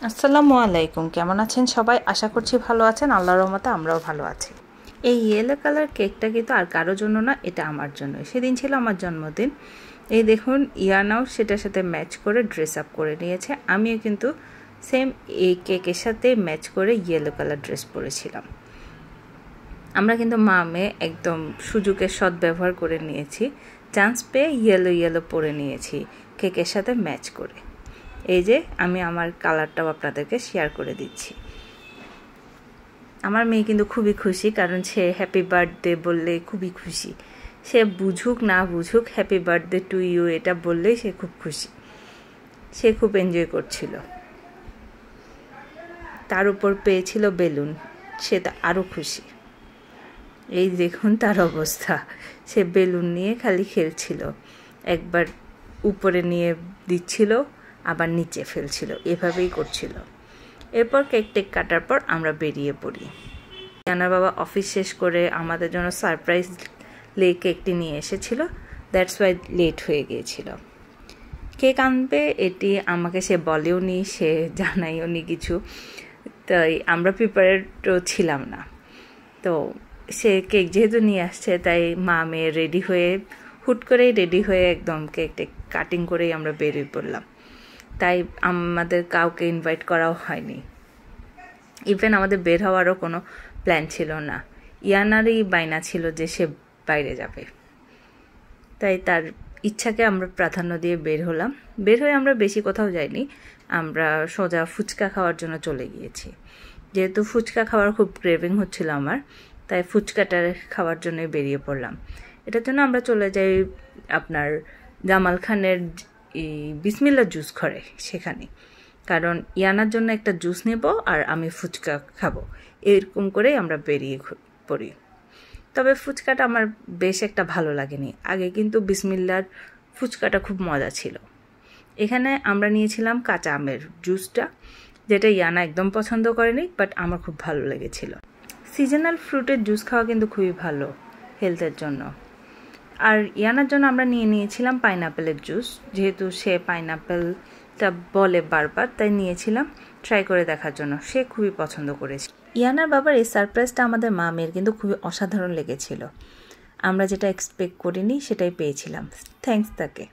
আসসালামু আলাইকুম, কেমন আছেন সবাই? আশা করছি ভালো আছেন। আল্লাহর রহমতে আমরাও ভালো আছি। এই ইয়েলো কালার কেকটা কিন্তু আর কারোর জন্য না, এটা আমার জন্য। সেদিন ছিল আমার জন্মদিন। এই দেখুন, ইয়ানাও সেটার সাথে ম্যাচ করে ড্রেস আপ করে নিয়েছে। আমিও কিন্তু সেম এই কেকের সাথে ম্যাচ করে ইয়েলো কালার ড্রেস পরেছিলাম। আমরা কিন্তু মা মেয়ে একদম সুযোগের সদ্ব্যবহার করে নিয়েছি। চান্স পেয়ে ইয়েলো ইয়েলো পরে নিয়েছি কেকের সাথে ম্যাচ করে। এই যে আমি আমার কালারটাও আপনাদেরকে শেয়ার করে দিচ্ছি। আমার মেয়ে কিন্তু খুবই খুশি, কারণ সে হ্যাপি বার্থডে বললে খুবই খুশি। সে বুঝুক না বুঝুক, হ্যাপি বার্থডে টু ইউ এটা বললেই সে খুব খুশি। সে খুব এনজয় করছিল। তার উপর পেয়েছিল বেলুন, সে তো আরও খুশি। এই দেখুন তার অবস্থা, সে বেলুন নিয়ে খালি খেলছিল। একবার উপরে নিয়ে দিচ্ছিল, আবার নিচে ফেলছিল, এভাবেই করছিল। এরপর কেক টেক কাটার পর আমরা বেরিয়ে পড়ি। ইয়ানার বাবা অফিস শেষ করে আমাদের জন্য সারপ্রাইজলি কেকটি নিয়ে এসেছিল। দ্যাটস ওয়াই লেট হয়ে গিয়েছিল। কেক আনবে এটি আমাকে সে বলেও নি, সে জানাইও নি কিছু। তাই আমরা প্রিপারেডও ছিলাম না। তো সে কেক যেহেতু নিয়ে আসছে, তাই মা মেয়ে রেডি হয়ে হুট করেই রেডি হয়ে একদম কেক টেক কাটিং করেই আমরা বেরিয়ে পড়লাম। তাই আমাদের কাউকে ইনভাইট করাও হয়নি। ইভেন আমাদের বের হওয়ারও কোনো প্ল্যান ছিল না। ইয়ানারই বায়না ছিল যে সে বাইরে যাবে, তাই তার ইচ্ছাকে আমরা প্রাধান্য দিয়ে বের হলাম। বের হয়ে আমরা বেশি কোথাও যাইনি, আমরা সোজা ফুচকা খাওয়ার জন্য চলে গিয়েছি। যেহেতু ফুচকা খাওয়ার খুব ক্রেভিং হচ্ছিল আমার, তাই ফুচকাটা খাওয়ার জন্য বেরিয়ে পড়লাম। এটার জন্য আমরা চলে যাই আপনার জামাল খানের বিসমিল্লা জুস ঘরে, সেখানে। কারণ ইয়ানার জন্য একটা জুস নেব আর আমি ফুচকা খাবো, এরকম করেই আমরা বেরিয়ে পড়ি। তবে ফুচকাটা আমার বেশ একটা ভালো লাগেনি। আগে কিন্তু বিসমিল্লার ফুচকাটা খুব মজা ছিল। এখানে আমরা নিয়েছিলাম কাঁচা আমের জুসটা, যেটা ইয়ানা একদম পছন্দ করেনি, বাট আমার খুব ভালো লেগেছিল। সিজনাল ফ্রুটের জুস খাওয়া কিন্তু খুবই ভালো হেলথের জন্য। আর ইয়ানার জন্য আমরা নিয়ে নিয়েছিলাম পাইনাপেলের জুস, যেহেতু সে পাইনাপেলটা বলে বারবার, তাই নিয়েছিলাম ট্রাই করে দেখার জন্য। সে খুবই পছন্দ করেছে। ইয়ানার বাবার এই সারপ্রাইজটা আমাদের মা মেয়ের কিন্তু খুবই অসাধারণ লেগেছিল। আমরা যেটা এক্সপেক্ট করিনি সেটাই পেয়েছিলাম। থ্যাঙ্কস তাকে।